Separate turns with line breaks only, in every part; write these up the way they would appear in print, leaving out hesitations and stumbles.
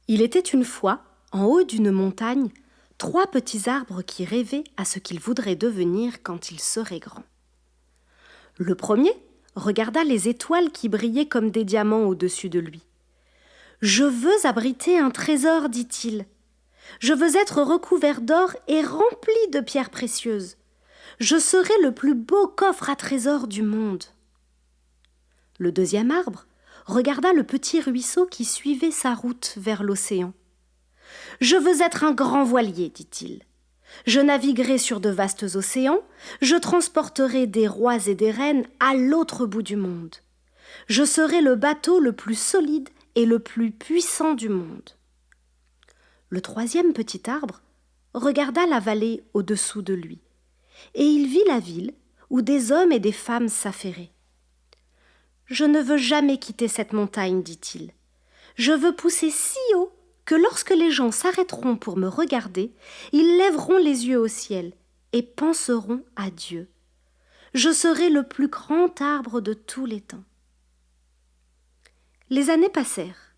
Il était une fois, en haut d'une montagne, 3 petits arbres qui rêvaient à ce qu'ils voudraient devenir quand ils seraient grands. Le premier regarda les étoiles qui brillaient comme des diamants au-dessus de lui. « Je veux abriter un trésor, dit-il. Je veux être recouvert d'or et rempli de pierres précieuses. Je serai le plus beau coffre à trésors du monde. » Le deuxième arbre regarda le petit ruisseau qui suivait sa route vers l'océan. « Je veux être un grand voilier, dit-il. Je naviguerai sur de vastes océans, je transporterai des rois et des reines à l'autre bout du monde. Je serai le bateau le plus solide et le plus puissant du monde. » Le troisième petit arbre regarda la vallée au-dessous de lui, et il vit la ville où des hommes et des femmes s'affairaient. « Je ne veux jamais quitter cette montagne, dit-il. Je veux pousser si haut que lorsque les gens s'arrêteront pour me regarder, ils lèveront les yeux au ciel et penseront à Dieu. Je serai le plus grand arbre de tous les temps. » Les années passèrent.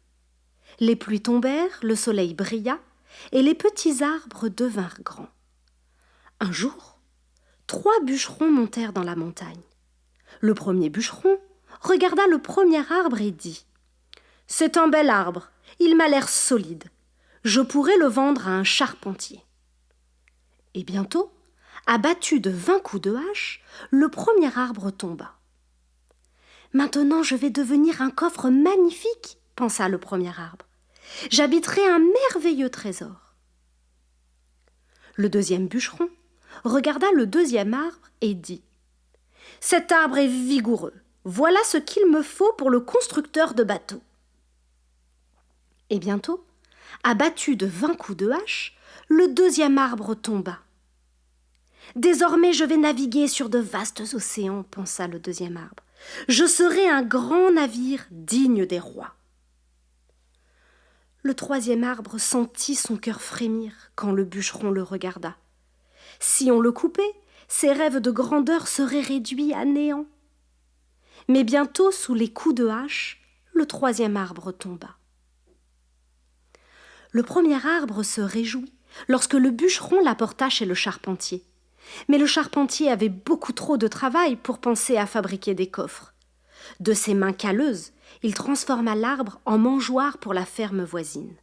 Les pluies tombèrent, le soleil brilla, et les petits arbres devinrent grands. Un jour, 3 bûcherons montèrent dans la montagne. Le premier bûcheron regarda le premier arbre et dit « C'est un bel arbre, il m'a l'air solide. Je pourrais le vendre à un charpentier. » Et bientôt, abattu de 20 coups de hache, le premier arbre tomba. « Maintenant, je vais devenir un coffre magnifique, pensa le premier arbre. J'habiterai un merveilleux trésor. » Le deuxième bûcheron regarda le deuxième arbre et dit « Cet arbre est vigoureux. Voilà ce qu'il me faut pour le constructeur de bateaux. » Et bientôt, abattu de 20 coups de hache, le deuxième arbre tomba. « Désormais, je vais naviguer sur de vastes océans, pensa le deuxième arbre. Je serai un grand navire digne des rois. » Le troisième arbre sentit son cœur frémir quand le bûcheron le regarda. Si on le coupait, ses rêves de grandeur seraient réduits à néant. Mais bientôt, sous les coups de hache, le troisième arbre tomba. Le premier arbre se réjouit lorsque le bûcheron l'apporta chez le charpentier. Mais le charpentier avait beaucoup trop de travail pour penser à fabriquer des coffres. De ses mains calleuses, il transforma l'arbre en mangeoire pour la ferme voisine.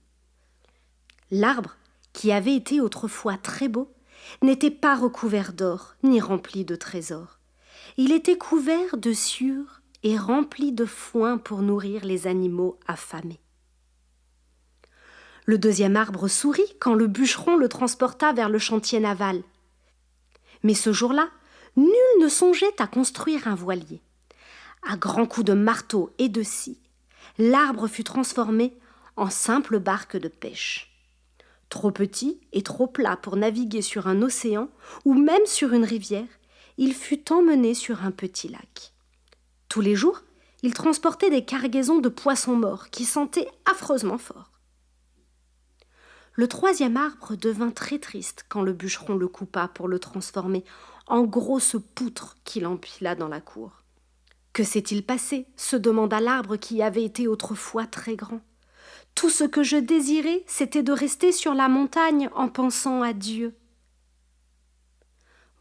L'arbre, qui avait été autrefois très beau, n'était pas recouvert d'or ni rempli de trésors. Il était couvert de sciure et rempli de foin pour nourrir les animaux affamés. Le deuxième arbre sourit quand le bûcheron le transporta vers le chantier naval. Mais ce jour-là, nul ne songeait à construire un voilier. À grands coups de marteau et de scie, l'arbre fut transformé en simple barque de pêche. Trop petit et trop plat pour naviguer sur un océan ou même sur une rivière, il fut emmené sur un petit lac. Tous les jours, il transportait des cargaisons de poissons morts qui sentaient affreusement fort. Le troisième arbre devint très triste quand le bûcheron le coupa pour le transformer en grosse poutre qu'il empila dans la cour. « Que s'est-il passé ?» se demanda l'arbre qui avait été autrefois très grand. « Tout ce que je désirais, c'était de rester sur la montagne en pensant à Dieu. »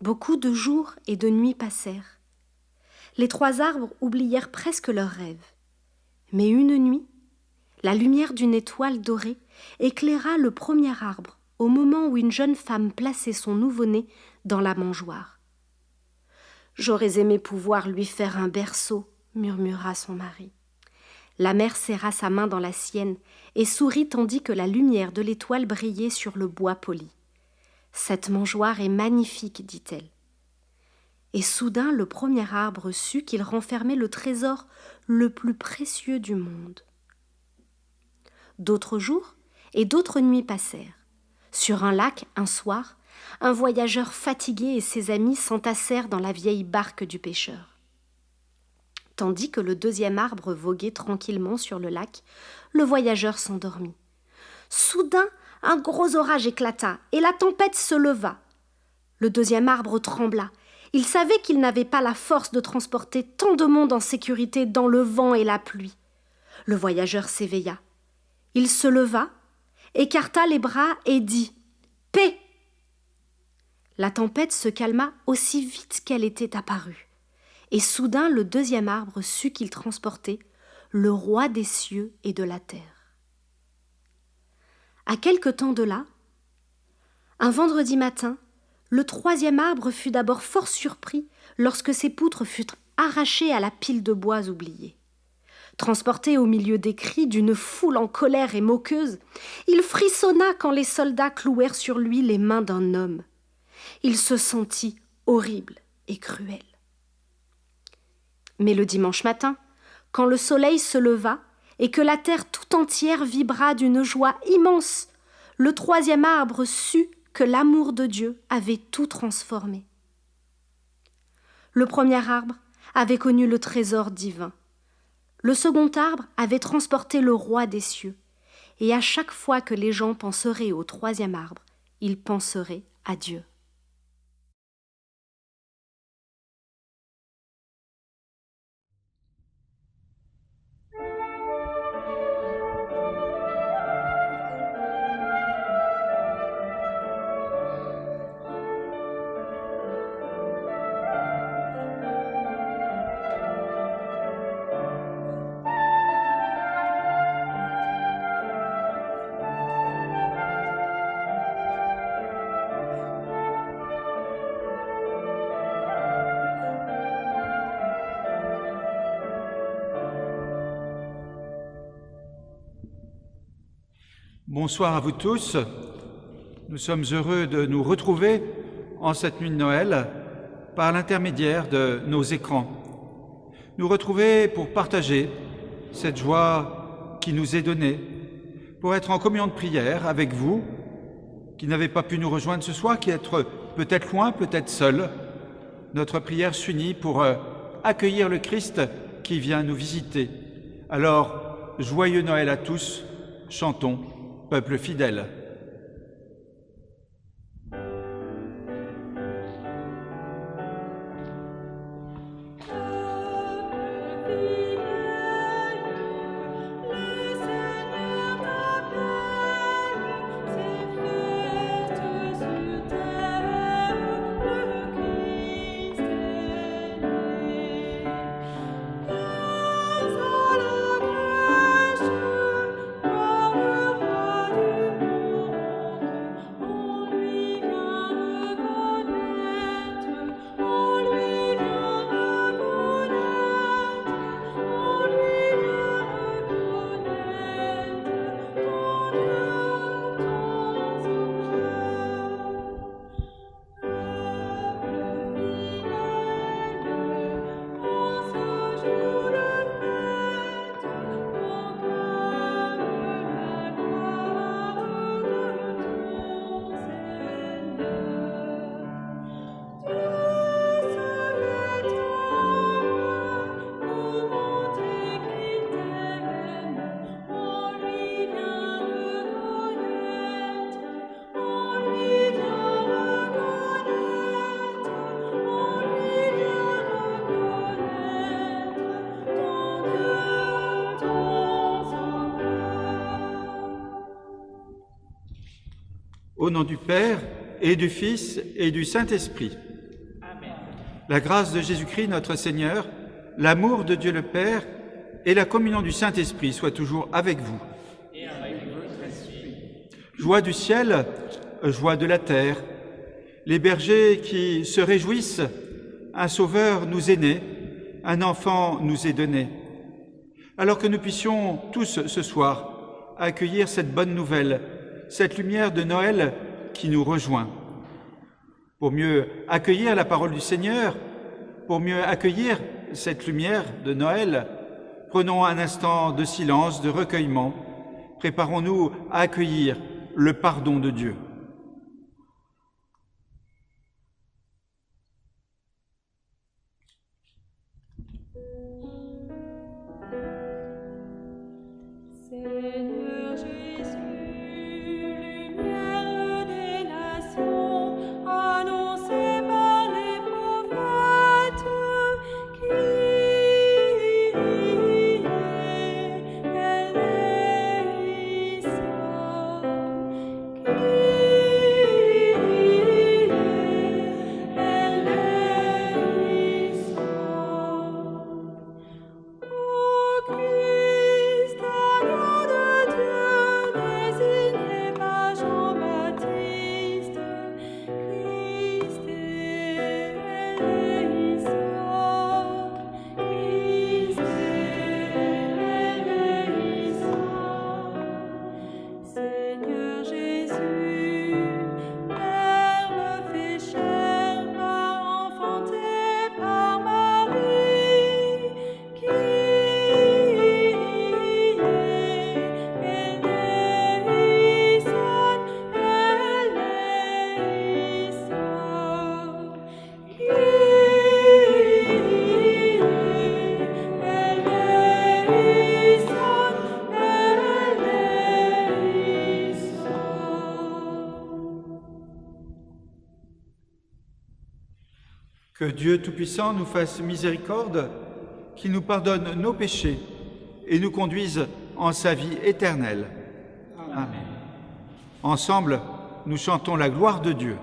Beaucoup de jours et de nuits passèrent. Les 3 arbres oublièrent presque leurs rêves. Mais une nuit, la lumière d'une étoile dorée éclaira le premier arbre au moment où une jeune femme plaçait son nouveau-né dans la mangeoire. « J'aurais aimé pouvoir lui faire un berceau, » murmura son mari. La mère serra sa main dans la sienne et sourit tandis que la lumière de l'étoile brillait sur le bois poli. « Cette mangeoire est magnifique, dit-elle. » Et soudain, le premier arbre sut qu'il renfermait le trésor le plus précieux du monde. D'autres jours et d'autres nuits passèrent. Sur un lac, un soir, un voyageur fatigué et ses amis s'entassèrent dans la vieille barque du pêcheur. Tandis que le deuxième arbre voguait tranquillement sur le lac, le voyageur s'endormit. Soudain, un gros orage éclata et la tempête se leva. Le deuxième arbre trembla. Il savait qu'il n'avait pas la force de transporter tant de monde en sécurité dans le vent et la pluie. Le voyageur s'éveilla. Il se leva, écarta les bras et dit « Paix !» La tempête se calma aussi vite qu'elle était apparue, et soudain le deuxième arbre sut qu'il transportait le roi des cieux et de la terre. À quelque temps de là, un vendredi matin, le troisième arbre fut d'abord fort surpris lorsque ses poutres furent arrachées à la pile de bois oubliée. Transporté au milieu des cris d'une foule en colère et moqueuse, il frissonna quand les soldats clouèrent sur lui les mains d'un homme. Il se sentit horrible et cruel. Mais le dimanche matin, quand le soleil se leva et que la terre tout entière vibra d'une joie immense, le troisième arbre sut que l'amour de Dieu avait tout transformé. Le premier arbre avait connu le trésor divin. Le second arbre avait transporté le roi des cieux. Et à chaque fois que les gens penseraient au troisième arbre, ils penseraient à Dieu.
Bonsoir à vous tous. Nous sommes heureux de nous retrouver en cette nuit de Noël par l'intermédiaire de nos écrans. Nous retrouver pour partager cette joie qui nous est donnée, pour être en communion de prière avec vous, qui n'avez pas pu nous rejoindre ce soir, qui êtes peut-être loin, peut-être seul. Notre prière s'unit pour accueillir le Christ qui vient nous visiter. Alors, joyeux Noël à tous, chantons, peuple fidèle. Au nom du Père, et du Fils, et du Saint-Esprit. Amen. La grâce de Jésus-Christ, notre Seigneur, l'amour de Dieu le Père et la communion du Saint-Esprit soient toujours avec vous. Et avec votre esprit. Joie du ciel, joie de la terre, les bergers qui se réjouissent, un Sauveur nous est né, un enfant nous est donné. Alors que nous puissions tous ce soir accueillir cette bonne nouvelle, cette lumière de Noël qui nous rejoint. Pour mieux accueillir la parole du Seigneur, pour mieux accueillir cette lumière de Noël, prenons un instant de silence, de recueillement. Préparons-nous à accueillir le pardon de Dieu.
Seigneur Jésus, lumière des nations, annoncée par les prophètes, qui est, elle est, il sort.
Que Dieu Tout-Puissant nous fasse miséricorde, qu'il nous pardonne nos péchés et nous conduise en sa vie éternelle. Amen. Ensemble, nous chantons la gloire de Dieu.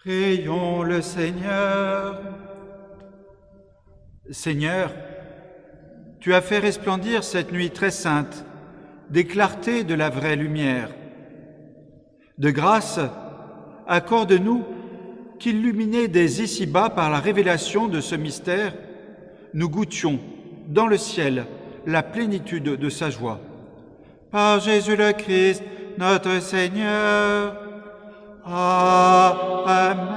Prions le Seigneur. Seigneur, tu as fait resplendir cette nuit très sainte des clartés de la vraie lumière. De grâce, accorde-nous qu'illuminés dès ici-bas par la révélation de ce mystère, nous goûtions dans le ciel la plénitude de sa joie. Par Jésus le Christ, notre Seigneur. Amen.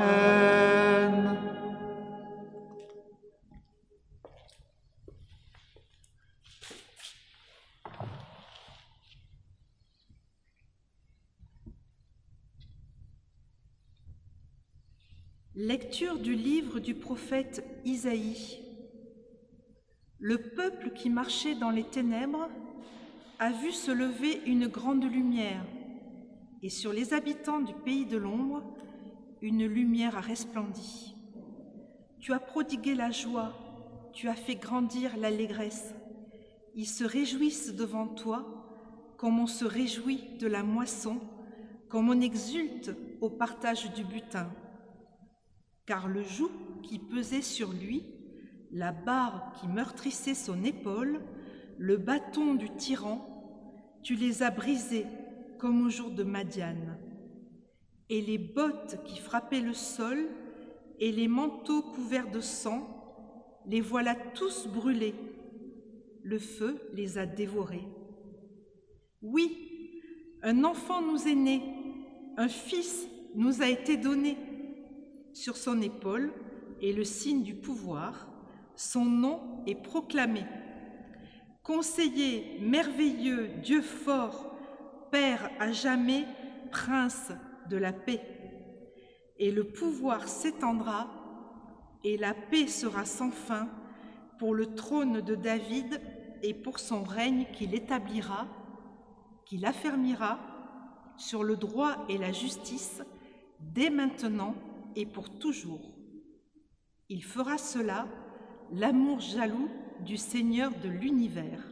Lecture du livre du prophète Isaïe. Le peuple qui marchait dans les ténèbres a vu se lever une grande lumière, et sur les habitants du pays de l'ombre, une lumière a resplendi. Tu as prodigué la joie, tu as fait grandir l'allégresse. Ils se réjouissent devant toi, comme on se réjouit de la moisson, comme on exulte au partage du butin. Car le joug qui pesait sur lui, la barre qui meurtrissait son épaule, le bâton du tyran, tu les as brisés comme au jour de Madian. Et les bottes qui frappaient le sol et les manteaux couverts de sang, les voilà tous brûlés. Le feu les a dévorés. Oui, un enfant nous est né, un fils nous a été donné. Sur son épaule est le signe du pouvoir, son nom est proclamé. Conseiller merveilleux, Dieu fort, Père à jamais, Prince de la paix. Et le pouvoir s'étendra, et la paix sera sans fin pour le trône de David et pour son règne qu'il établira, qu'il affermira sur le droit et la justice dès maintenant et pour toujours. Il fera cela l'amour jaloux du Seigneur de l'univers.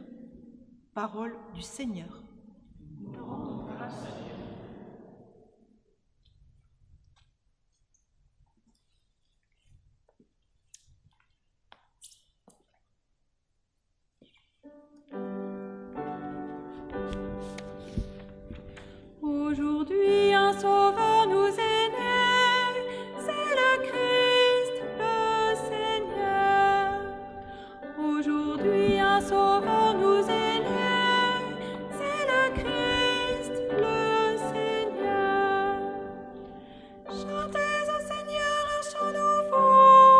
Parole du Seigneur.
Aujourd'hui, un sauveur nous est né, c'est le Christ, le Seigneur. Aujourd'hui, un sauveur nous est né, c'est le Christ, le Seigneur. Chantez au Seigneur un chant nouveau,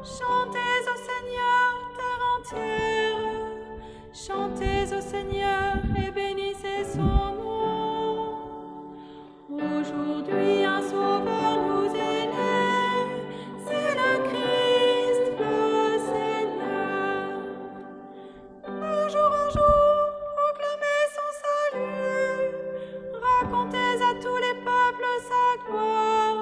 chantez au Seigneur terre entière, chantez au Seigneur et bénissez son nom. Aujourd'hui, un sauveur nous est né, c'est le Christ, le Seigneur. De jour en jour, proclamez son salut, racontez à tous les peuples sa gloire,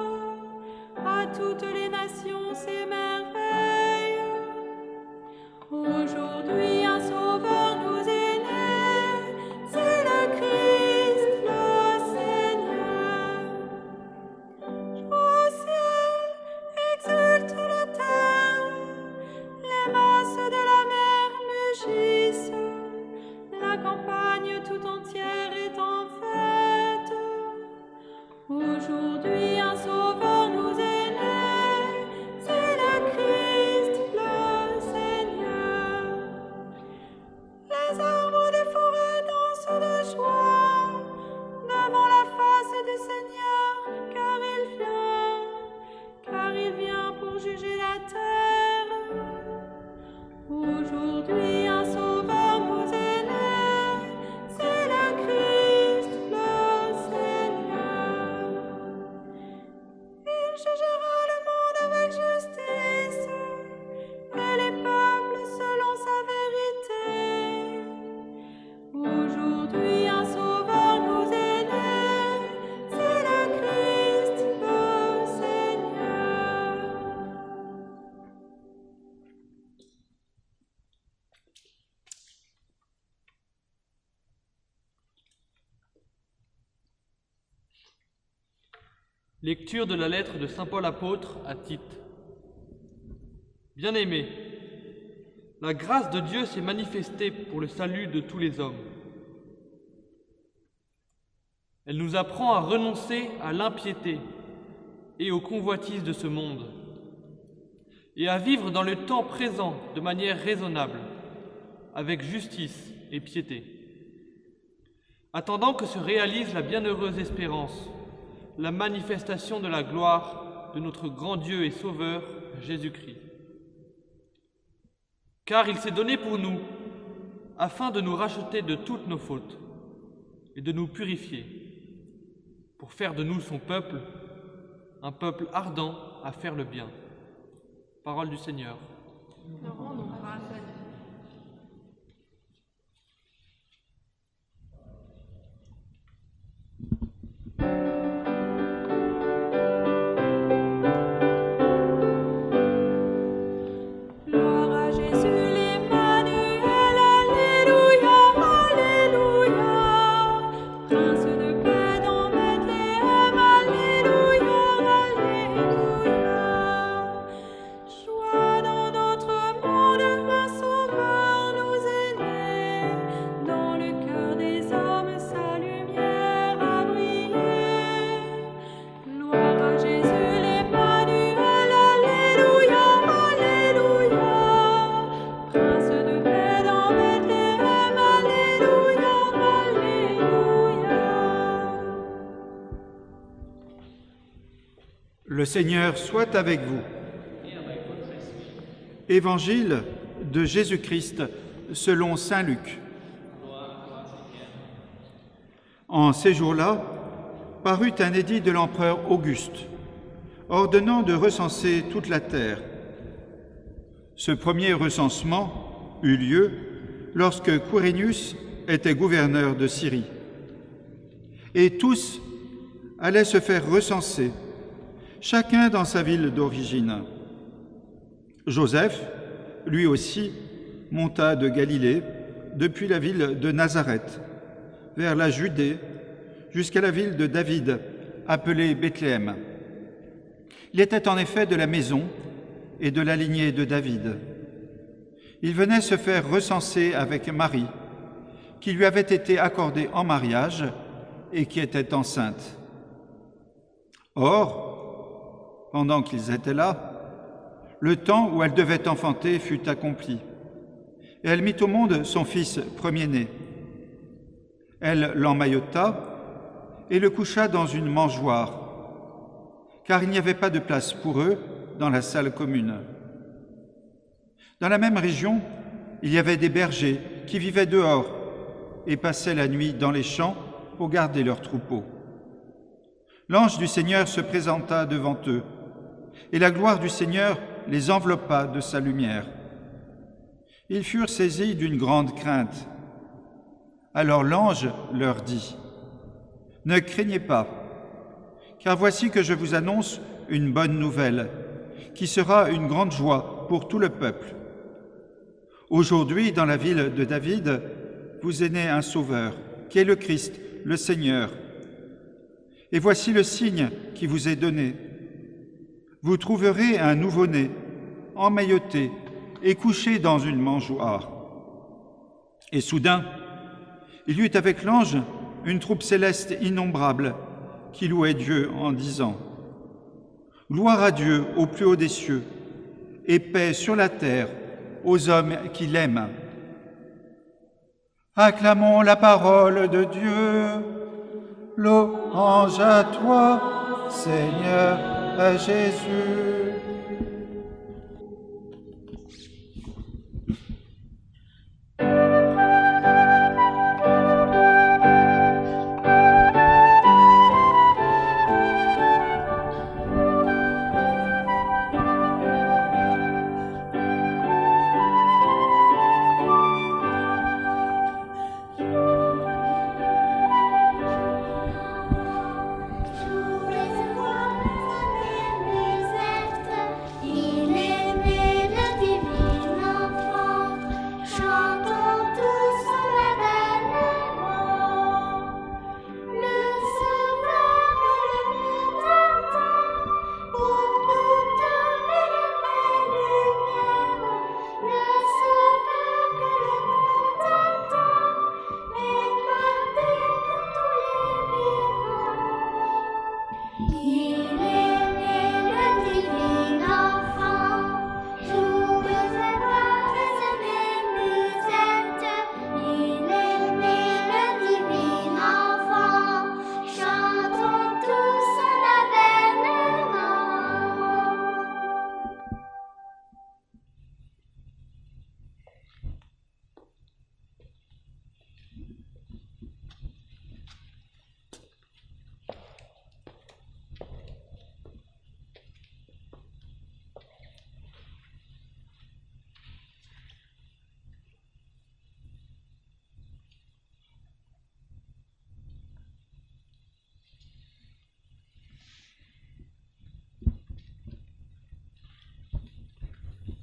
à toutes les nations ses merveilles. Aujourd'hui, un sauveur nous est né, c'est le Christ, le Seigneur. Joie au ciel, exulte la terre, les masses de la mer mugissent, la campagne tout entière est en fête. Aujourd'hui, un sauveur nous est né, c'est le Christ, le Seigneur. Les arbres des forêts dansent de joie devant la face du Seigneur, car il vient pour juger la terre. Aujourd'hui, un sauveur nous est né, c'est le Christ, le Seigneur. Il jugera le monde avec justice et les peuples selon sa vérité. Aujourd'hui, un sauveur nous est né, c'est le Christ, le Seigneur.
Lecture de la lettre de saint Paul apôtre à Tite. Bien-aimés, la grâce de Dieu s'est manifestée pour le salut de tous les hommes. Elle nous apprend à renoncer à l'impiété et aux convoitises de ce monde, et à vivre dans le temps présent de manière raisonnable, avec justice et piété, attendant que se réalise la bienheureuse espérance, la manifestation de la gloire de notre grand Dieu et Sauveur, Jésus-Christ. Car il s'est donné pour nous, afin de nous racheter de toutes nos fautes et de nous purifier, pour faire de nous son peuple, un peuple ardent à faire le bien. Parole du Seigneur.
Nous rendons grâce à Dieu. Gloire à Jésus, l'Emmanuel, Alléluia, Alléluia. Prince de paix dans Bethléem, Alléluia, Alléluia. Joie dans notre monde, un sauveur nous est né. Dans le cœur des hommes, sa lumière a brillé. Gloire à Jésus, l'Emmanuel, Alléluia, Alléluia. Prince de paix dans Bethléem, Alléluia, Alléluia.
Le Seigneur soit avec vous. Évangile de Jésus-Christ selon saint Luc. En ces jours-là, parut un édit de l'empereur Auguste, ordonnant de recenser toute la terre. Ce premier recensement eut lieu lorsque Quirinius était gouverneur de Syrie. Et tous allaient se faire recenser, chacun dans sa ville d'origine. Joseph lui aussi, monta de Galilée, depuis la ville de Nazareth, vers la Judée, jusqu'à la ville de David, appelée Bethléem. Il était en effet de la maison et de la lignée de David. Il venait se faire recenser avec Marie, qui lui avait été accordée en mariage et qui était enceinte. Or, pendant qu'ils étaient là, le temps où elle devait enfanter fut accompli, et elle mit au monde son fils premier-né. Elle l'emmaillota et le coucha dans une mangeoire, car il n'y avait pas de place pour eux dans la salle commune. Dans la même région, il y avait des bergers qui vivaient dehors et passaient la nuit dans les champs pour garder leurs troupeaux. L'ange du Seigneur se présenta devant eux, et la gloire du Seigneur les enveloppa de sa lumière. Ils furent saisis d'une grande crainte. Alors l'ange leur dit : « Ne craignez pas, car voici que je vous annonce une bonne nouvelle, qui sera une grande joie pour tout le peuple. Aujourd'hui, dans la ville de David, vous est né un Sauveur, qui est le Christ, le Seigneur. Et voici le signe qui vous est donné. Vous trouverez un nouveau-né, emmailloté et couché dans une mangeoire. » Et soudain, il y eut avec l'ange une troupe céleste innombrable qui louait Dieu en disant : « Gloire à Dieu au plus haut des cieux, et paix sur la terre aux hommes qui l'aiment. » Acclamons la parole de Dieu. Louange à toi, Seigneur Jésus.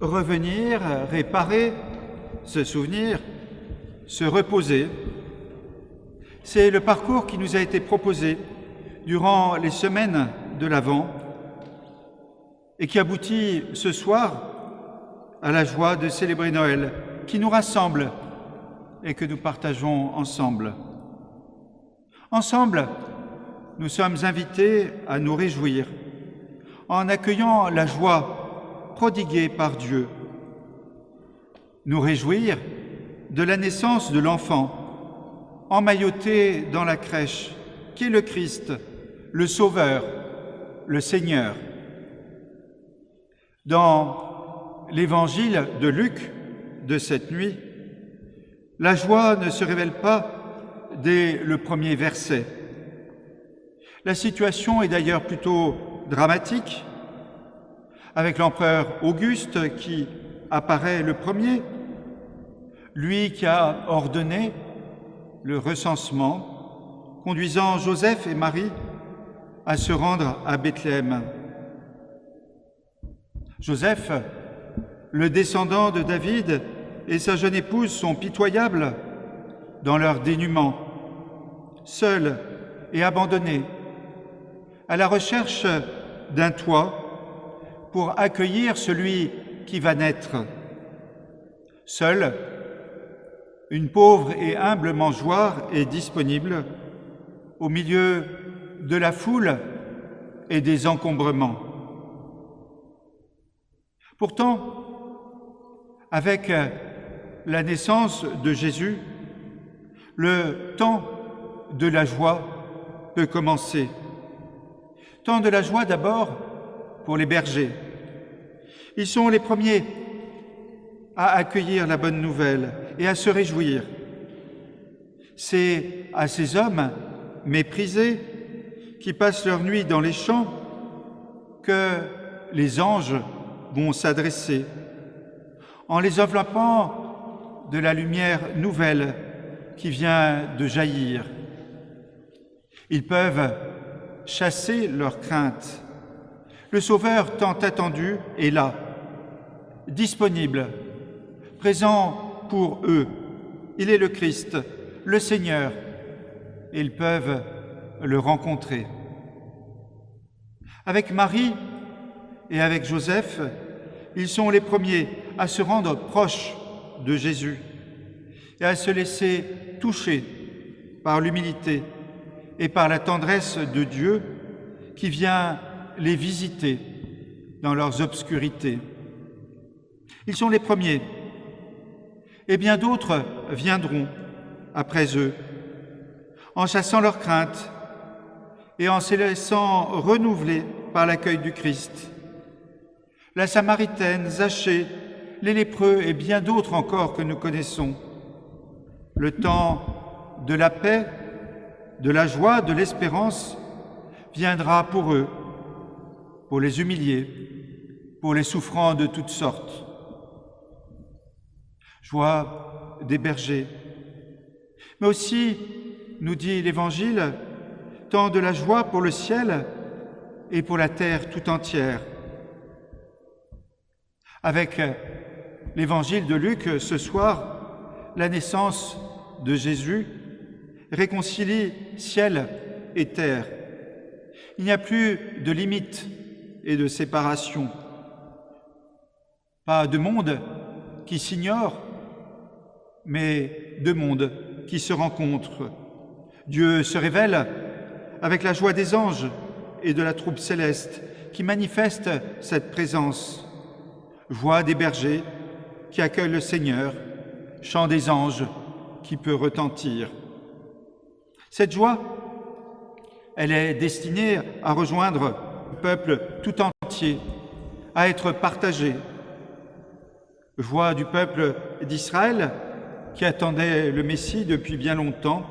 Revenir, réparer, se souvenir, se reposer, c'est le parcours qui nous a été proposé durant les semaines de l'Avent et qui aboutit ce soir à la joie de célébrer Noël, qui nous rassemble et que nous partageons ensemble. Ensemble, nous sommes invités à nous réjouir en accueillant la joie prodiguée par Dieu. Nous réjouir de la naissance de l'enfant, emmailloté dans la crèche, qui est le Christ, le Sauveur, le Seigneur. Dans l'évangile de Luc de cette nuit, la joie ne se révèle pas dès le premier verset. La situation est d'ailleurs plutôt dramatique, avec l'empereur Auguste qui apparaît le premier, lui qui a ordonné le recensement, conduisant Joseph et Marie à se rendre à Bethléem. Joseph le descendant de David et sa jeune épouse sont pitoyables dans leur dénuement, seuls et abandonnés, à la recherche d'un toit pour accueillir celui qui va naître. Seule, une pauvre et humble mangeoire est disponible au milieu de la foule et des encombrements. Pourtant, avec la naissance de Jésus, le temps de la joie peut commencer. Temps de la joie d'abord pour les bergers. Ils sont les premiers à accueillir la bonne nouvelle et à se réjouir. C'est à ces hommes méprisés qui passent leur nuit dans les champs que les anges vont s'adresser en les enveloppant de la lumière nouvelle qui vient de jaillir. Ils peuvent chasser leurs craintes. Le Sauveur tant attendu est là, disponible, présent pour eux. Il est le Christ, le Seigneur. Ils peuvent le rencontrer. Avec Marie et avec Joseph, ils sont les premiers à se rendre proches de Jésus et à se laisser toucher par l'humilité et par la tendresse de Dieu qui vient les visiter dans leurs obscurités. Ils sont les premiers, et bien d'autres viendront après eux, en chassant leurs craintes et en se laissant renouveler par l'accueil du Christ. La Samaritaine, Zachée, les lépreux et bien d'autres encore que nous connaissons. Le temps de la paix, de la joie, de l'espérance viendra pour eux, pour les humiliés, pour les souffrants de toutes sortes. Joie des bergers, mais aussi, nous dit l'Évangile, tant de la joie pour le ciel et pour la terre tout entière. Avec l'Évangile de Luc, ce soir, la naissance de Jésus réconcilie ciel et terre. Il n'y a plus de limites et de séparation. Pas de monde qui s'ignore, mais deux mondes qui se rencontrent. Dieu se révèle avec la joie des anges et de la troupe céleste qui manifeste cette présence. Joie des bergers qui accueillent le Seigneur, chant des anges qui peut retentir. Cette joie, elle est destinée à rejoindre le peuple tout entier, à être partagée. Joie du peuple d'Israël qui attendait le Messie depuis bien longtemps,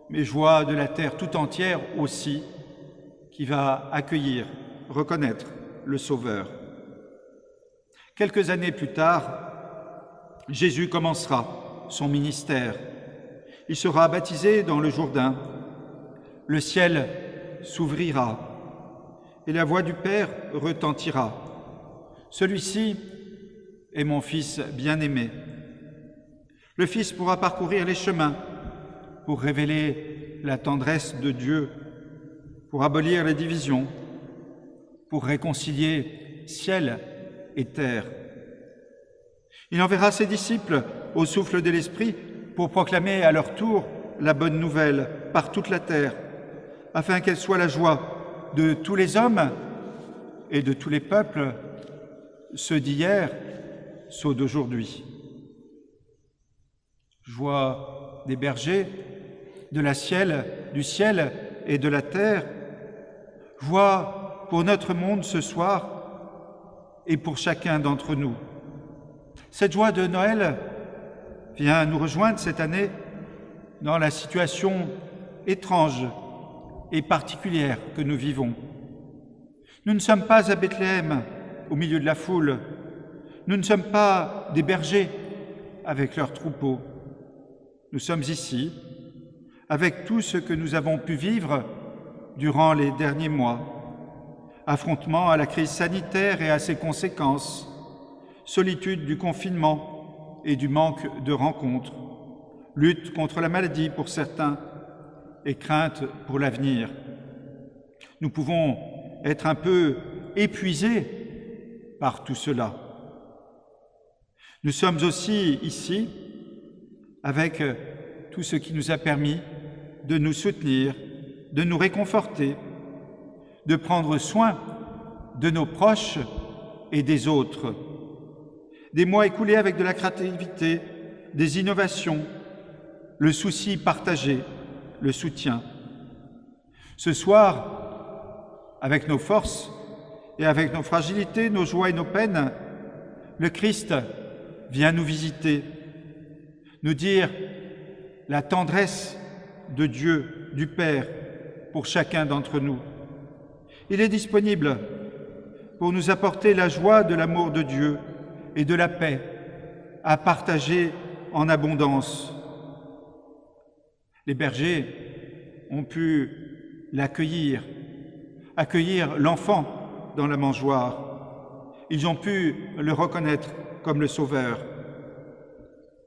mais joie de la terre tout entière aussi, qui va accueillir, reconnaître le Sauveur. Quelques années plus tard, Jésus commencera son ministère. Il sera baptisé dans le Jourdain. Le ciel s'ouvrira et la voix du Père retentira. Celui-ci est mon Fils bien-aimé. Le Fils pourra parcourir les chemins pour révéler la tendresse de Dieu, pour abolir les divisions, pour réconcilier ciel et terre. Il enverra ses disciples au souffle de l'Esprit pour proclamer à leur tour la bonne nouvelle par toute la terre, afin qu'elle soit la joie de tous les hommes et de tous les peuples, ceux d'hier, ceux d'aujourd'hui. Joie des bergers, du ciel et de la terre, joie pour notre monde ce soir et pour chacun d'entre nous. Cette joie de Noël vient nous rejoindre cette année dans la situation étrange et particulière que nous vivons. Nous ne sommes pas à Bethléem, au milieu de la foule. Nous ne sommes pas des bergers avec leurs troupeaux. Nous sommes ici, avec tout ce que nous avons pu vivre durant les derniers mois. Affrontement à la crise sanitaire et à ses conséquences, solitude du confinement et du manque de rencontres, lutte contre la maladie pour certains et crainte pour l'avenir. Nous pouvons être un peu épuisés par tout cela. Nous sommes aussi ici avec tout ce qui nous a permis de nous soutenir, de nous réconforter, de prendre soin de nos proches et des autres. Des mois écoulés avec de la créativité, des innovations, le souci partagé, le soutien. Ce soir, avec nos forces et avec nos fragilités, nos joies et nos peines, le Christ vient nous visiter, nous dire la tendresse de Dieu, du Père, pour chacun d'entre nous. Il est disponible pour nous apporter la joie de l'amour de Dieu et de la paix à partager en abondance. Les bergers ont pu l'accueillir, accueillir l'enfant dans la mangeoire. Ils ont pu le reconnaître comme le Sauveur.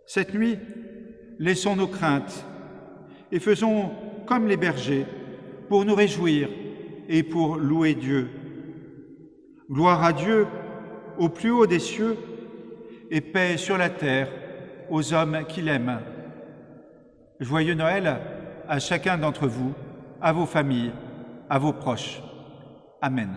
Cette nuit, laissons nos craintes et faisons comme les bergers pour nous réjouir et pour louer Dieu. Gloire à Dieu au plus haut des cieux et paix sur la terre aux hommes qu'il aime. Joyeux Noël à chacun d'entre vous, à vos familles, à vos proches. Amen.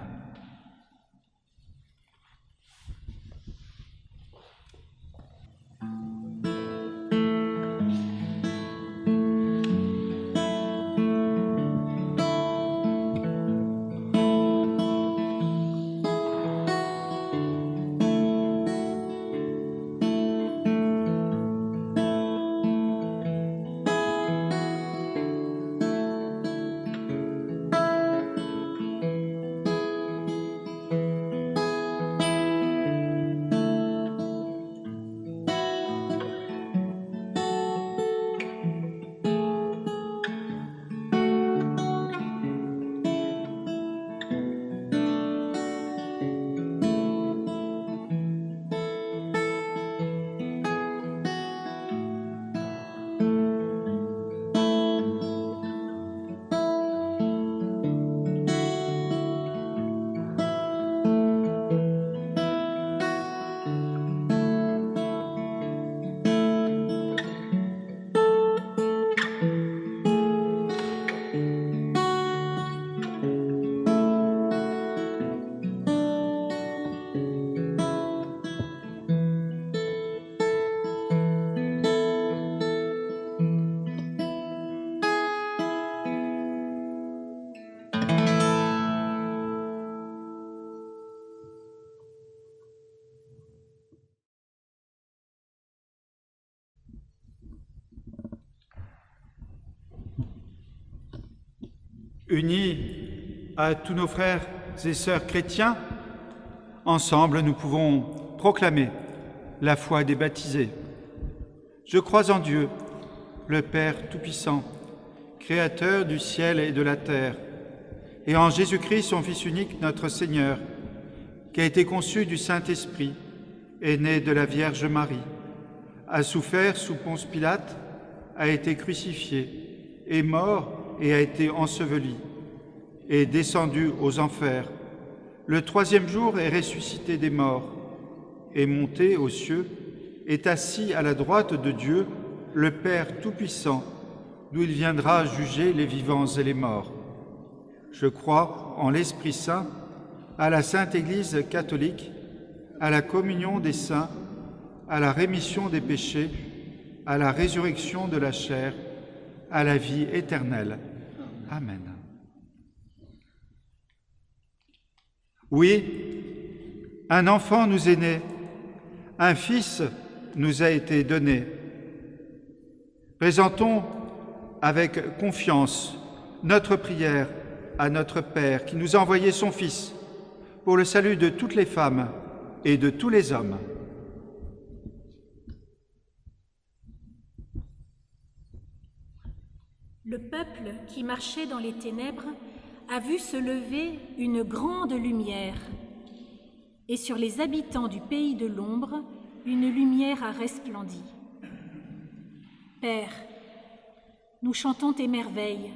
Unis à tous nos frères et sœurs chrétiens, ensemble nous pouvons proclamer la foi des baptisés. Je crois en Dieu, le Père Tout-Puissant, Créateur du ciel et de la terre, et en Jésus-Christ, son Fils unique, notre Seigneur, qui a été conçu du Saint-Esprit, est né de la Vierge Marie, a souffert sous Ponce Pilate, a été crucifié, est mort et a été enseveli, est descendu aux enfers. Le troisième jour est ressuscité des morts, est monté aux cieux, est assis à la droite de Dieu, le Père Tout-Puissant, d'où il viendra juger les vivants et les morts. Je crois en l'Esprit Saint, à la Sainte Église catholique, à la communion des saints, à la rémission des péchés, à la résurrection de la chair, à la vie éternelle. Amen. Oui, un enfant nous est né, un fils nous a été donné. Présentons avec confiance notre prière à notre Père qui nous a envoyé son Fils pour le salut de toutes les femmes et de tous les hommes.
Le peuple qui marchait dans les ténèbres a vu se lever une grande lumière. et sur les habitants du pays de l'ombre, une lumière a resplendi. Père, nous chantons tes merveilles.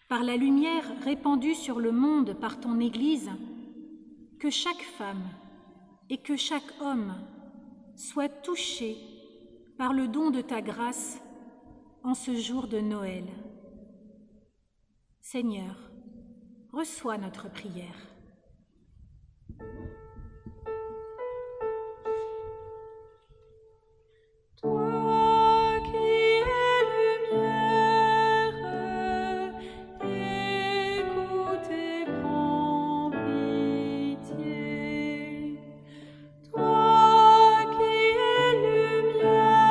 Par la lumière répandue sur le monde par ton Église, que chaque femme et que chaque homme soit touché par le don de ta grâce en ce jour de Noël. Seigneur, reçois notre prière.
Toi qui es lumière, écoute et prends pitié. Toi qui es lumière,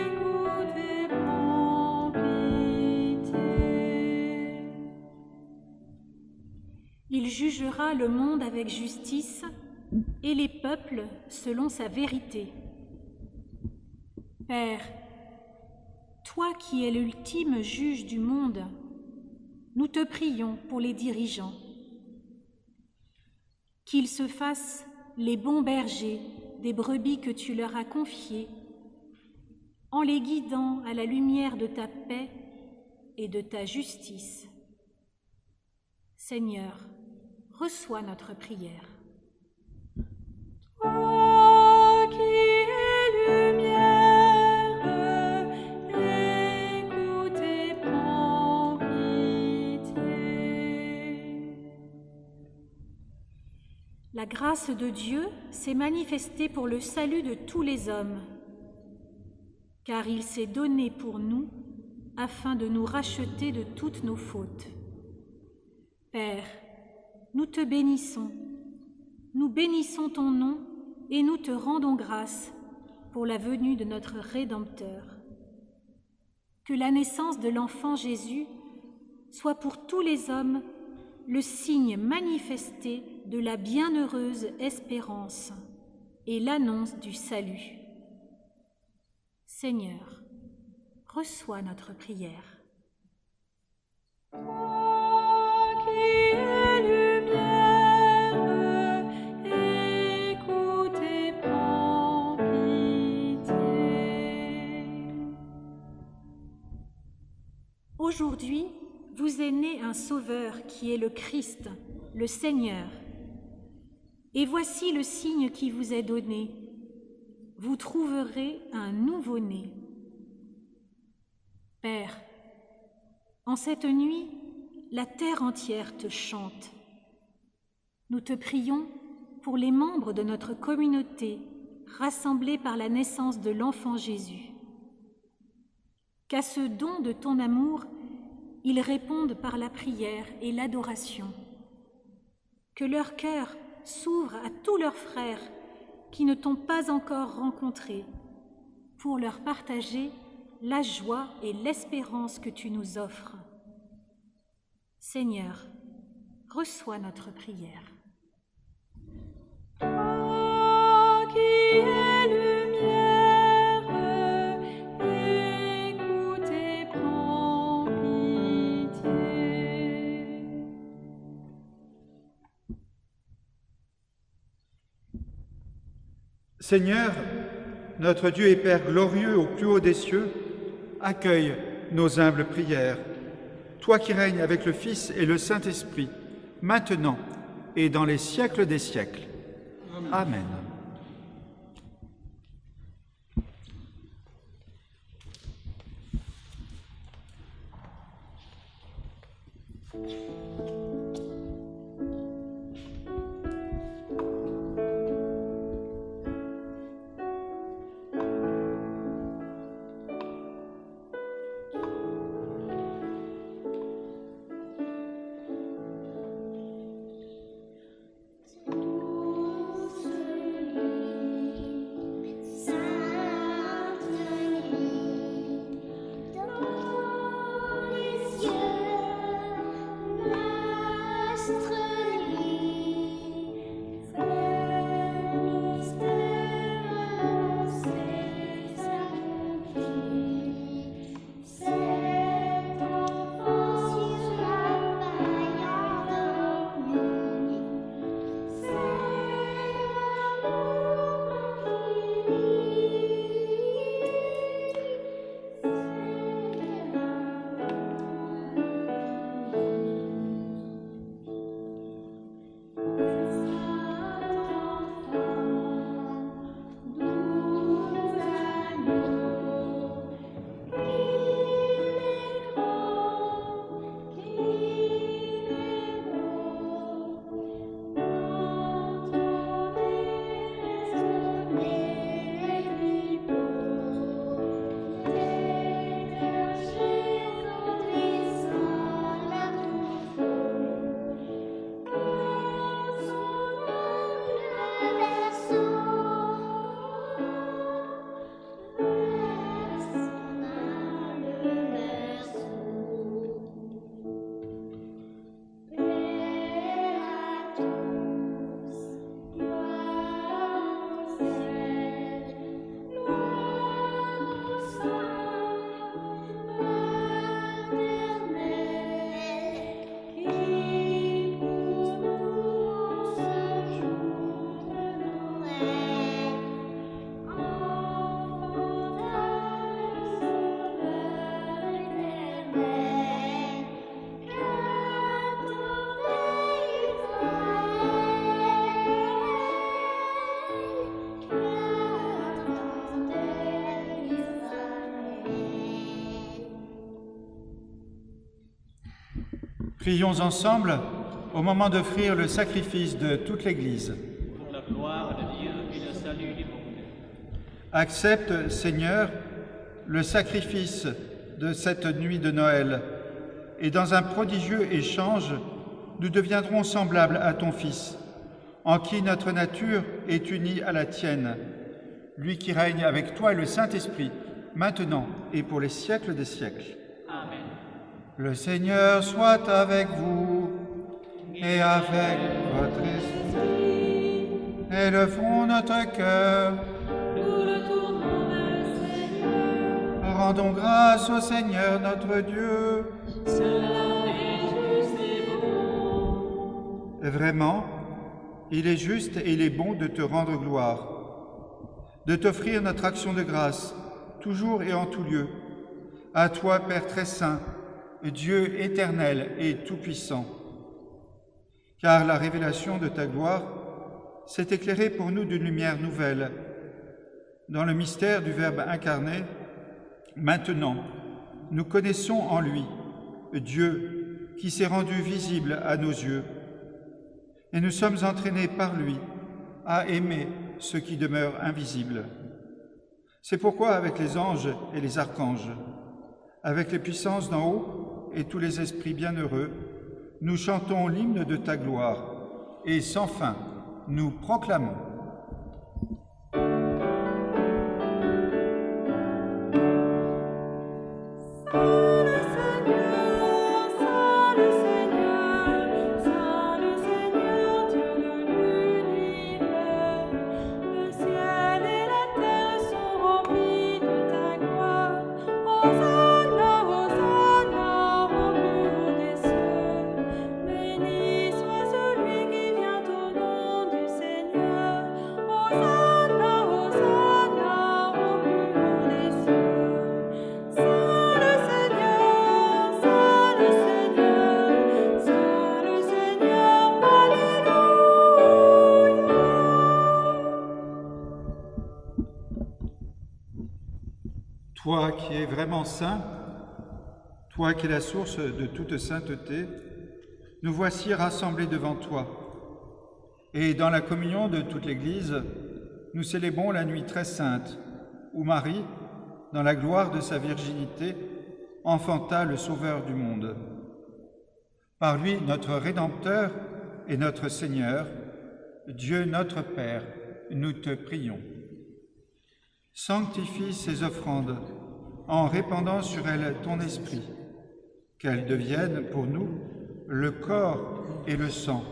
écoute et prends pitié.
Il jugera le monde avec justice et les peuples selon sa vérité. Père, toi qui es l'ultime juge du monde, nous te prions pour les dirigeants. Qu'ils se fassent les bons bergers des brebis que tu leur as confiées, en les guidant à la lumière de ta paix et de ta justice. Seigneur, reçois notre prière.
Toi qui es lumière, écoute et prends pitié.
La grâce de Dieu s'est manifestée pour le salut de tous les hommes, car il s'est donné pour nous afin de nous racheter de toutes nos fautes. Père, nous te bénissons, nous bénissons ton nom et nous te rendons grâce pour la venue de notre Rédempteur. Que la naissance de l'enfant Jésus soit pour tous les hommes le signe manifesté de la bienheureuse espérance et l'annonce du salut. Seigneur, reçois notre prière.
Toi qui es lumière, écoute et prends pitié.
Aujourd'hui, vous est né un Sauveur qui est le Christ, le Seigneur. Et voici le signe qui vous est donné. Vous trouverez un nouveau-né. Père, en cette nuit, la terre entière te chante. Nous te prions pour les membres de notre communauté rassemblés par la naissance de l'enfant Jésus. Qu'à ce don de ton amour, ils répondent par la prière et l'adoration. Que leur cœur s'ouvre à tous leurs frères qui ne t'ont pas encore rencontrés, pour leur partager la joie et l'espérance que tu nous offres. Seigneur, reçois notre prière.
Toi qui es lumière, écoute et prends pitié.
Seigneur, notre Dieu et Père glorieux au plus haut des cieux, accueille nos humbles prières. Toi qui règnes avec le Fils et le Saint-Esprit, maintenant et dans les siècles des siècles. Amen.
Dans les cieux,
Prions ensemble au moment d'offrir le sacrifice de toute l'Église.
Pour la gloire de Dieu et le salut du monde.
Accepte, Seigneur, le sacrifice de cette nuit de Noël, et dans un prodigieux échange, nous deviendrons semblables à ton Fils, en qui notre nature est unie à la tienne, lui qui règne avec toi et le Saint-Esprit, maintenant et pour les siècles des siècles.
Amen.
Le Seigneur soit avec vous et avec votre esprit. Élevons notre cœur.
Nous le tournons vers le Seigneur.
Rendons grâce au Seigneur notre Dieu.
Cela est juste et bon.
Vraiment, il est juste et il est bon de te rendre gloire, de t'offrir notre action de grâce, toujours et en tout lieu. À toi, Père très saint, Dieu éternel et tout-puissant. Car la révélation de ta gloire s'est éclairée pour nous d'une lumière nouvelle. Dans le mystère du Verbe incarné, maintenant, nous connaissons en lui Dieu qui s'est rendu visible à nos yeux. Et nous sommes entraînés par lui à aimer ce qui demeure invisible. C'est pourquoi, avec les anges et les archanges, avec les puissances d'en haut et tous les esprits bienheureux, nous chantons l'hymne de ta gloire, et sans fin, nous proclamons. Toi qui es vraiment saint, toi qui es la source de toute sainteté, nous voici rassemblés devant toi. Et dans la communion de toute l'Église, nous célébrons la nuit très sainte, où Marie, dans la gloire de sa virginité, enfanta le Sauveur du monde. Par lui, notre Rédempteur et notre Seigneur, Dieu notre Père, nous te prions. Sanctifie ces offrandes en répandant sur elles ton esprit, qu'elles deviennent pour nous le corps et le sang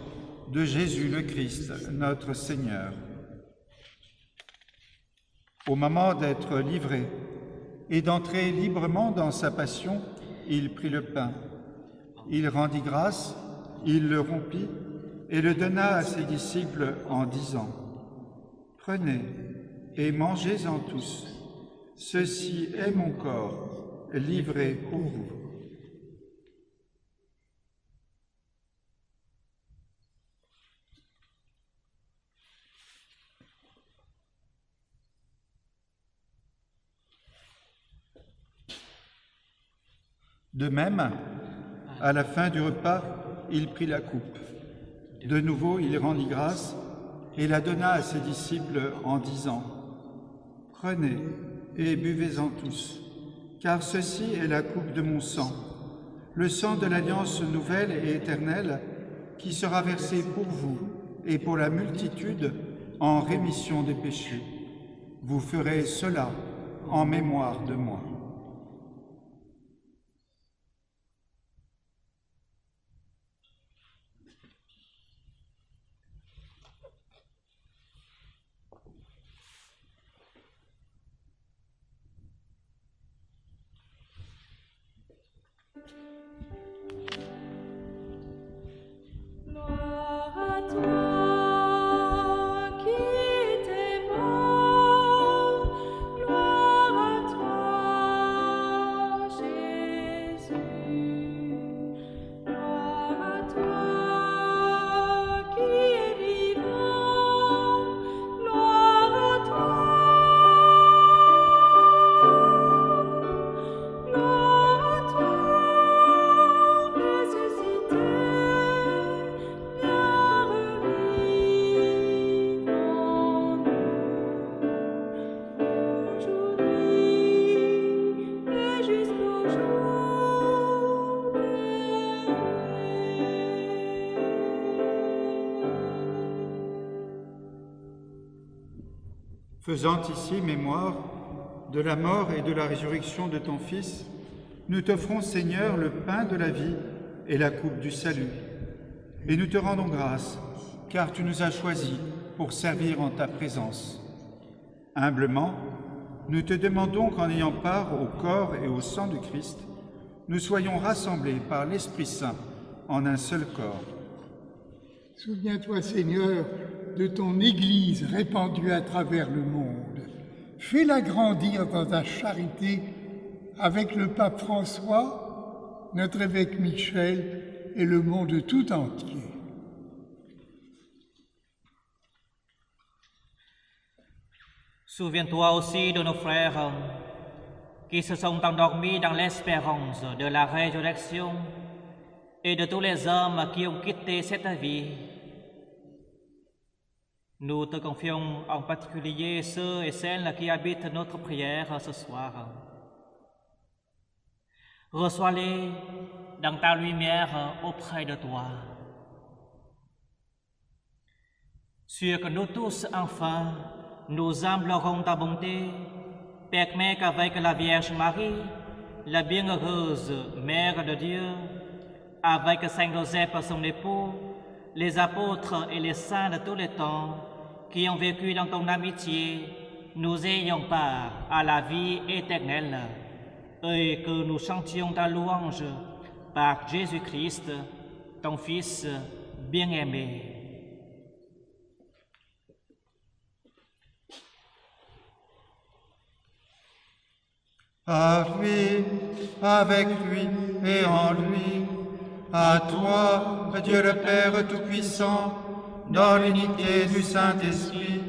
de Jésus le Christ, notre Seigneur. Au moment d'être livré et d'entrer librement dans sa passion, il prit le pain. Il rendit grâce, il le rompit et le donna à ses disciples en disant : « Prenez et mangez-en tous. Ceci est mon corps, livré pour vous. » De même, à la fin du repas, il prit la coupe. De nouveau, il rendit grâce et la donna à ses disciples en disant : « Prenez et buvez-en tous, car ceci est la coupe de mon sang, le sang de l'alliance nouvelle et éternelle qui sera versé pour vous et pour la multitude en rémission des péchés. Vous ferez cela en mémoire de moi. »
Gloire à toi qui t'es mort, gloire à toi Jésus, gloire à toi qui es vivant, gloire à toi, gloire à toi.
Faisant ici mémoire de la mort et de la résurrection de ton Fils, nous t'offrons, Seigneur, le pain de la vie et la coupe du salut. Et nous te rendons grâce, car tu nous as choisis pour servir en ta présence. Humblement, nous te demandons qu'en ayant part au corps et au sang du Christ, nous soyons rassemblés par l'Esprit Saint en un seul corps.
Souviens-toi, Seigneur, de ton Église répandue à travers le monde. Fais-la grandir dans ta charité avec le pape François, notre évêque Michel et le monde tout entier.
Souviens-toi aussi de nos frères qui se sont endormis dans l'espérance de la résurrection et de tous les hommes qui ont quitté cette vie. Nous te confions en particulier ceux et celles qui habitent notre prière ce soir. Reçois-les dans ta lumière auprès de toi. Sûr que nous tous, enfin, nous implorons ta bonté, permets qu'avec la Vierge Marie, la bienheureuse Mère de Dieu, avec Saint Joseph son époux, les apôtres et les saints de tous les temps, qui ont vécu dans ton amitié, nous ayons part à la vie éternelle, et que nous chantions ta louange par Jésus-Christ, ton Fils bien-aimé.
Par lui, avec lui et en lui, à toi, Dieu le Père Tout-Puissant, dans l'unité du Saint-Esprit,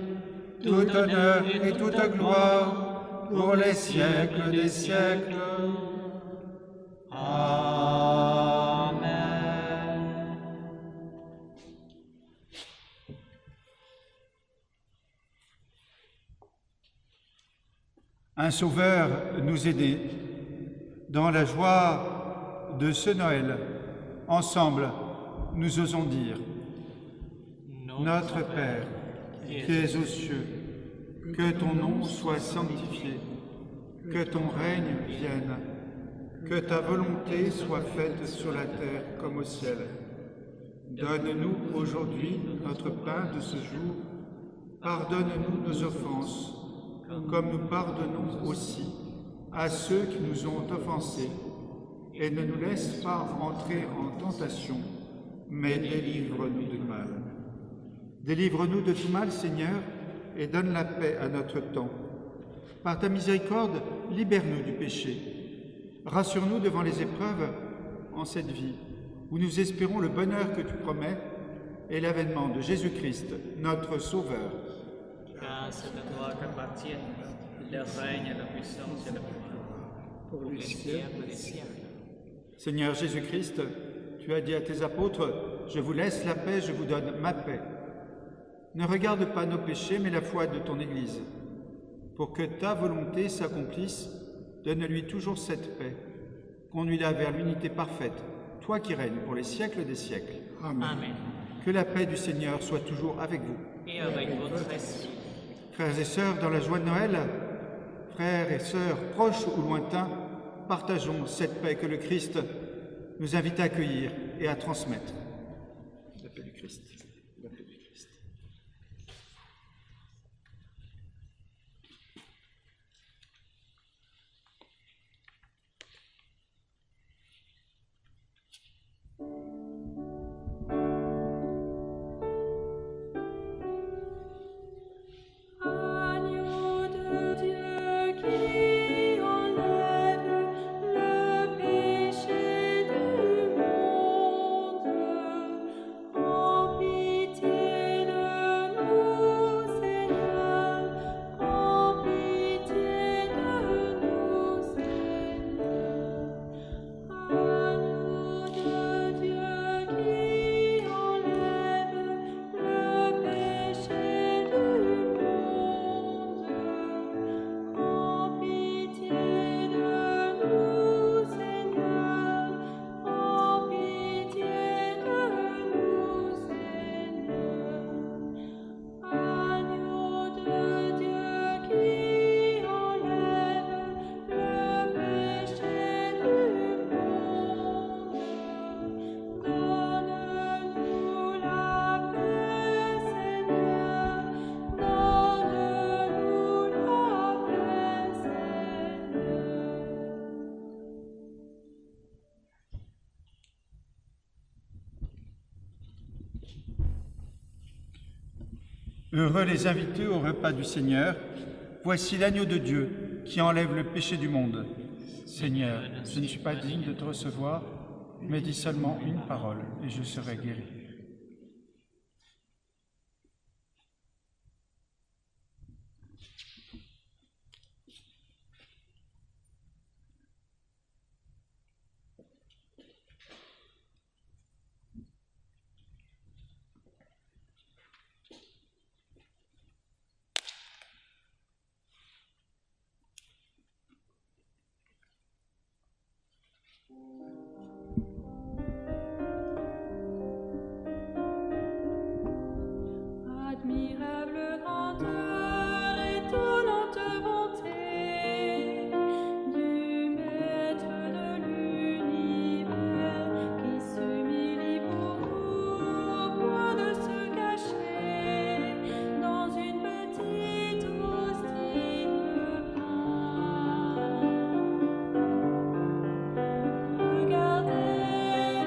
tout honneur et toute gloire, pour les siècles des siècles. Amen. Un Sauveur nous aidait dans la joie de ce Noël. Ensemble, nous osons dire: Notre Père, qui es aux cieux, que ton nom soit sanctifié, que ton règne vienne, que ta volonté soit faite sur la terre comme au ciel. Donne-nous aujourd'hui notre pain de ce jour. Pardonne-nous nos offenses, comme nous pardonnons aussi à ceux qui nous ont offensés. Et ne nous laisse pas entrer en tentation, mais délivre-nous du mal. Délivre-nous de tout mal, Seigneur, et donne la paix à notre temps. Par ta miséricorde, libère-nous du péché. Rassure-nous devant les épreuves en cette vie, où nous espérons le bonheur que tu promets et l'avènement de Jésus-Christ, notre Sauveur.
Car c'est à toi qu'appartiennent le règne, la puissance et le pouvoir, pour les siècles des siècles.
Seigneur Jésus-Christ, tu as dit à tes apôtres, « Je vous laisse la paix, je vous donne ma paix ». Ne regarde pas nos péchés, mais la foi de ton Église. Pour que ta volonté s'accomplisse, donne-lui toujours cette paix. Conduis-la vers l'unité parfaite, toi qui règnes pour les siècles des siècles.
Amen. Amen.
Que la paix du Seigneur soit toujours avec vous.
Et avec votre esprit.
Frères et sœurs, dans la joie de Noël, frères et sœurs, proches ou lointains, partageons cette paix que le Christ nous invite à accueillir et à transmettre. La paix du Christ. La paix du Christ.
Agneau de Dieu qui enlève le péché du monde, remplis
Heureux les invités au repas du Seigneur. Voici l'agneau de Dieu qui enlève le péché du monde. Seigneur, je ne suis pas digne de te recevoir, mais dis seulement une parole et je serai guéri.
Admirable grandeur, étonnante bonté du Maître de l'univers qui s'humilie pour vous au point de se cacher dans une petite hostie de pain. Regardez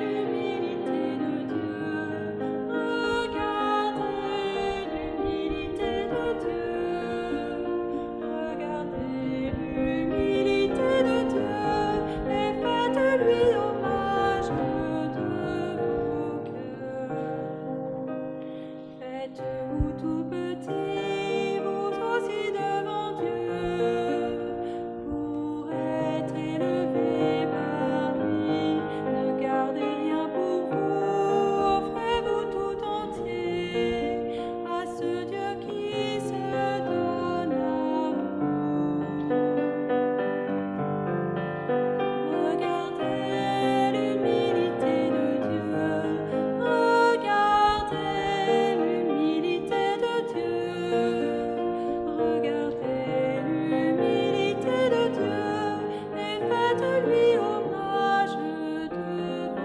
l'humilité de Dieu, regardez l'humilité de Dieu, regardez l'humilité de Dieu et faites-lui hommage de vos cœurs. Faites-vous tout petit, vous aussi devant Dieu, pour être élevé par lui. Ne gardez rien pour vous, offrez-vous tout entier à ce Dieu qui se donne à vous. Regardez l'humilité de Dieu, regardez l'humilité de Dieu, regardez l'humilité de Dieu et faites-lui hommage de vos cœurs.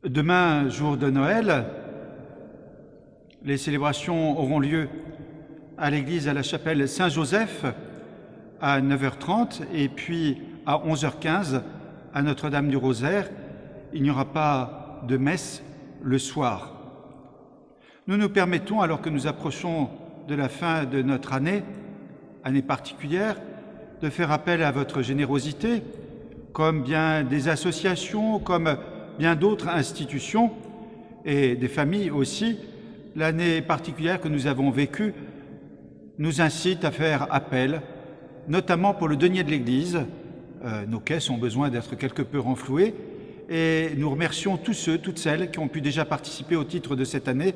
Demain, jour de Noël, les célébrations auront lieu à l'église à la chapelle Saint-Joseph à 9h30 et puis à 11h15 à Notre-Dame du Rosaire. Il n'y aura pas de messe le soir. Nous nous permettons, alors que nous approchons de la fin de notre année particulière, de faire appel à votre générosité, comme bien des associations, comme bien d'autres institutions et des familles aussi. L'année particulière que nous avons vécue nous incite à faire appel, notamment pour le denier de l'Église. Nos caisses ont besoin d'être quelque peu renflouées et nous remercions tous ceux, toutes celles qui ont pu déjà participer au titre de cette année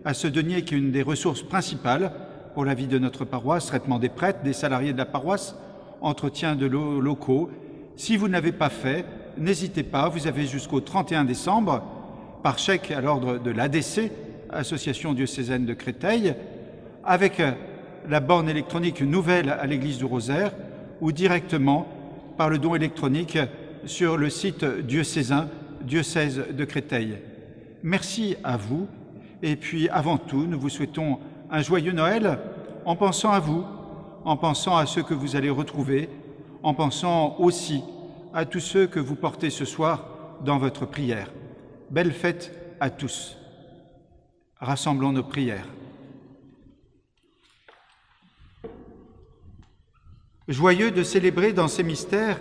à ce denier qui est une des ressources principales pour la vie de notre paroisse, traitement des prêtres, des salariés de la paroisse, entretien de locaux. Si vous n'avez pas fait, n'hésitez pas, vous avez jusqu'au 31 décembre, par chèque à l'ordre de l'ADC, Association diocésaine de Créteil, avec la borne électronique nouvelle à l'église du Rosaire, ou directement par le don électronique sur le site diocésain, diocèse de Créteil. Merci à vous, et puis avant tout, nous vous souhaitons un joyeux Noël en pensant à vous, en pensant à ceux que vous allez retrouver, en pensant aussi à tous ceux que vous portez ce soir dans votre prière. Belle fête à tous. Rassemblons nos prières. Joyeux de célébrer dans ces mystères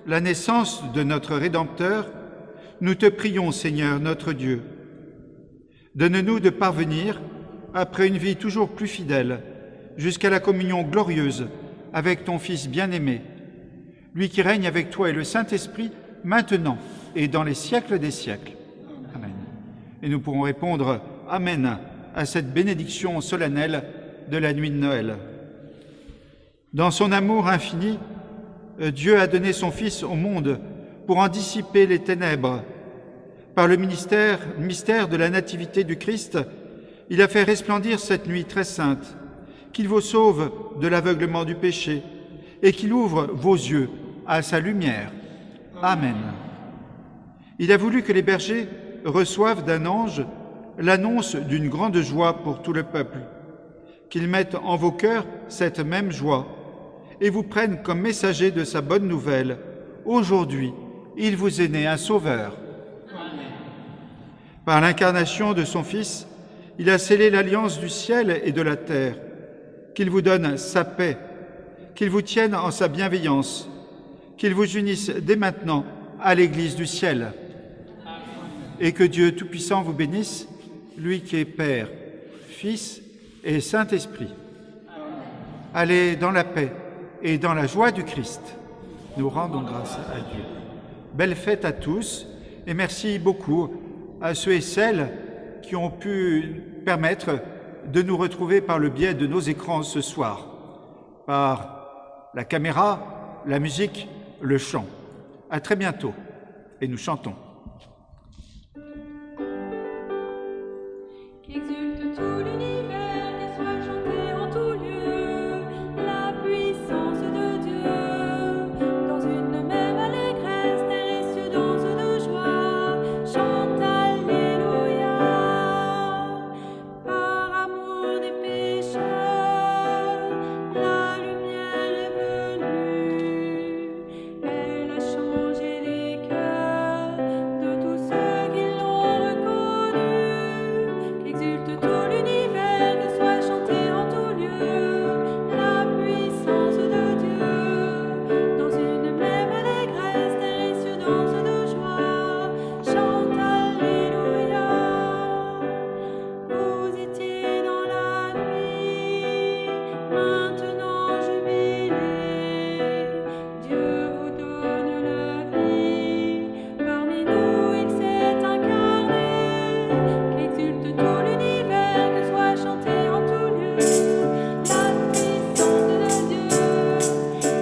la naissance de notre Rédempteur, nous te prions, Seigneur notre Dieu. Donne-nous de parvenir, après une vie toujours plus fidèle, jusqu'à la communion glorieuse avec ton Fils bien-aimé, lui qui règne avec toi et le Saint-Esprit, maintenant et dans les siècles des siècles. Amen. Et nous pourrons répondre « Amen » à cette bénédiction solennelle de la nuit de Noël. Dans son amour infini, Dieu a donné son Fils au monde pour en dissiper les ténèbres. Par le mystère de la nativité du Christ, il a fait resplendir cette nuit très sainte, qu'il vous sauve de l'aveuglement du péché et qu'il ouvre vos yeux à sa lumière. Amen. Il a voulu que les bergers reçoivent d'un ange l'annonce d'une grande joie pour tout le peuple, qu'ils mettent en vos cœurs cette même joie et vous prennent comme messagers de sa bonne nouvelle. Aujourd'hui, il vous est né un Sauveur. Amen. Par l'incarnation de son Fils, il a scellé l'alliance du ciel et de la terre, qu'il vous donne sa paix, qu'il vous tienne en sa bienveillance, qu'il vous unisse dès maintenant à l'Église du ciel. Amen. Et que Dieu Tout-Puissant vous bénisse, lui qui est Père, Fils et Saint-Esprit. Amen. Allez dans la paix et dans la joie du Christ. Nous rendons grâce à Dieu. Belle fête à tous et merci beaucoup à ceux et celles qui ont pu permettre de nous retrouver par le biais de nos écrans ce soir, par la caméra, la musique, le chant. À très bientôt et nous chantons.
Qu'exulte tout l'univers, qu'elle soit chantée en tout lieu, la puissance de Dieu. Dans une même allégresse, terre et cieux dansent de joie, chante Alléluia. Par amour des pécheurs, la lumière est venue. Elle a changé les cœurs de tous ceux qui l'ont reconnue. Qu'exulte tout l'univers, que soit chanté en tout lieu la puissance de Dieu. Dans une même allégresse, terre et cieux dansent de joie, chante Alléluia. Vous étiez dans la nuit, maintenant jubilez. Dieu vous donne la vie, parmi nous il s'est incarné. Qu'exulte tout l'univers, que soit chanté en tout lieu la puissance de Dieu.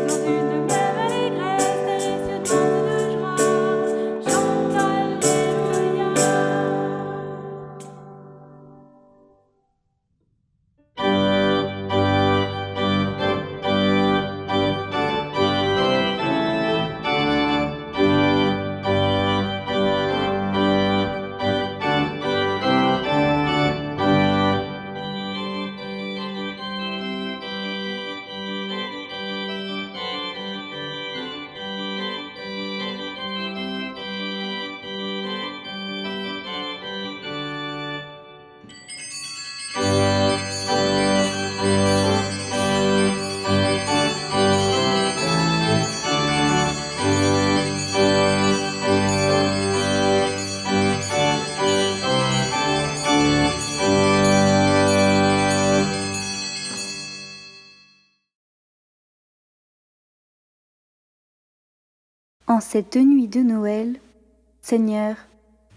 Dans une même allégresse, terre et cieux dansent de joie, chante Alléluia.
En cette nuit de Noël, Seigneur,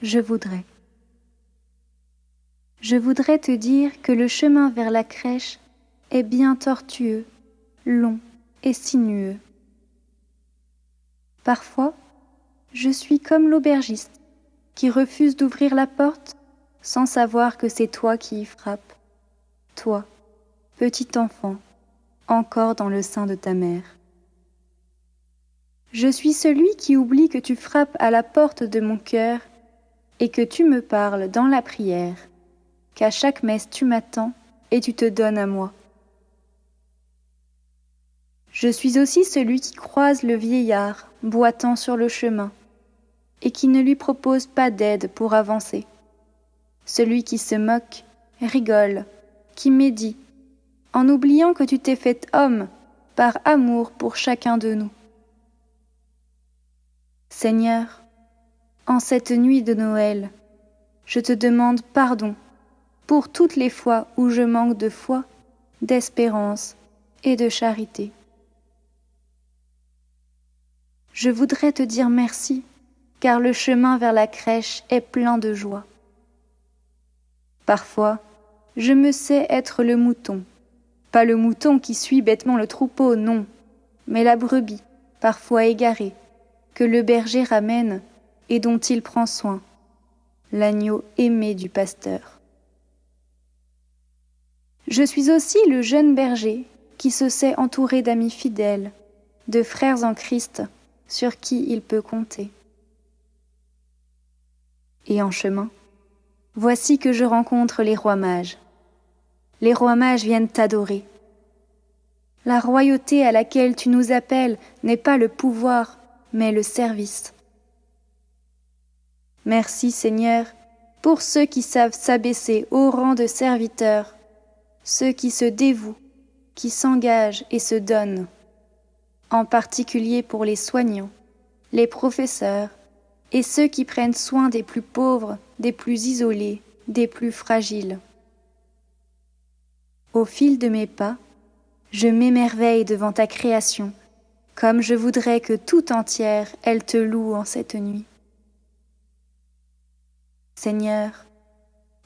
je voudrais te dire que le chemin vers la crèche est bien tortueux, long et sinueux. Parfois, je suis comme l'aubergiste qui refuse d'ouvrir la porte sans savoir que c'est toi qui y frappes. Toi, petit enfant, encore dans le sein de ta mère. Je suis celui qui oublie que tu frappes à la porte de mon cœur et que tu me parles dans la prière, qu'à chaque messe tu m'attends et tu te donnes à moi. Je suis aussi celui qui croise le vieillard boitant sur le chemin et qui ne lui propose pas d'aide pour avancer. Celui qui se moque, rigole, qui médit, en oubliant que tu t'es fait homme par amour pour chacun de nous. Seigneur, en cette nuit de Noël, je te demande pardon pour toutes les fois où je manque de foi, d'espérance et de charité. Je voudrais te dire merci, car le chemin vers la crèche est plein de joie. Parfois, je me sais être le mouton, pas le mouton qui suit bêtement le troupeau, non, mais la brebis, parfois égarée, que le berger ramène et dont il prend soin, l'agneau aimé du pasteur. Je suis aussi le jeune berger qui se sait entouré d'amis fidèles, de frères en Christ sur qui il peut compter. Et en chemin, voici que je rencontre les rois mages. Les rois mages viennent t'adorer. La royauté à laquelle tu nous appelles n'est pas le pouvoir, mais le service. Merci Seigneur pour ceux qui savent s'abaisser au rang de serviteurs, ceux qui se dévouent, qui s'engagent et se donnent, en particulier pour les soignants, les professeurs et ceux qui prennent soin des plus pauvres, des plus isolés, des plus fragiles. Au fil de mes pas, je m'émerveille devant ta création, comme je voudrais que tout entière elle te loue en cette nuit. Seigneur,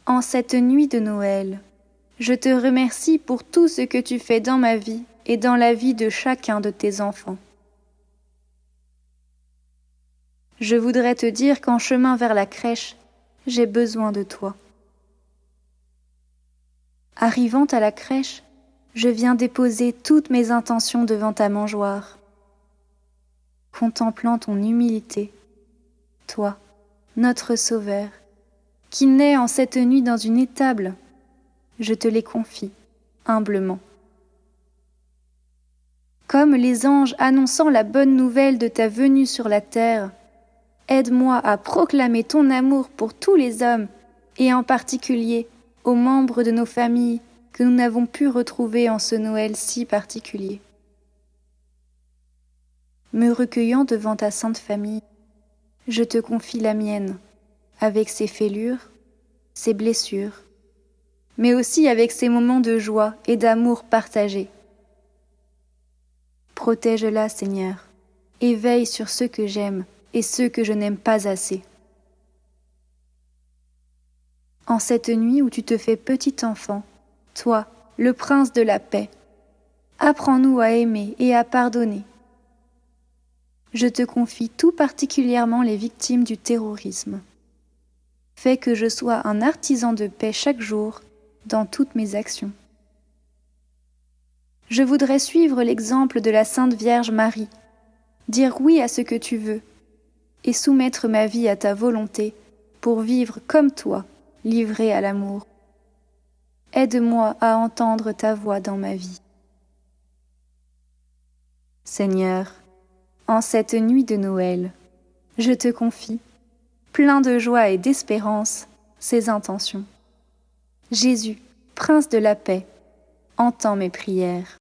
en cette nuit de Noël, je te remercie pour tout ce que tu fais dans ma vie et dans la vie de chacun de tes enfants. Je voudrais te dire qu'en chemin vers la crèche, j'ai besoin de toi. Arrivant à la crèche, je viens déposer toutes mes intentions devant ta mangeoire. Contemplant ton humilité, toi, notre Sauveur, qui naît en cette nuit dans une étable, je te les confie humblement. Comme les anges annonçant la bonne nouvelle de ta venue sur la terre, aide-moi à proclamer ton amour pour tous les hommes et en particulier aux membres de nos familles que nous n'avons pu retrouver en ce Noël si particulier. Me recueillant devant ta sainte famille, je te confie la mienne, avec ses fêlures, ses blessures, mais aussi avec ses moments de joie et d'amour partagés. Protège-la, Seigneur, et veille sur ceux que j'aime et ceux que je n'aime pas assez. En cette nuit où tu te fais petit enfant, toi, le prince de la paix, apprends-nous à aimer et à pardonner. Je te confie tout particulièrement les victimes du terrorisme. Fais que je sois un artisan de paix chaque jour dans toutes mes actions. Je voudrais suivre l'exemple de la Sainte Vierge Marie, dire oui à ce que tu veux et soumettre ma vie à ta volonté pour vivre comme toi, livré à l'amour. Aide-moi à entendre ta voix dans ma vie. Seigneur, en cette nuit de Noël, je te confie, plein de joie et d'espérance, ces intentions. Jésus, Prince de la paix, entends mes prières.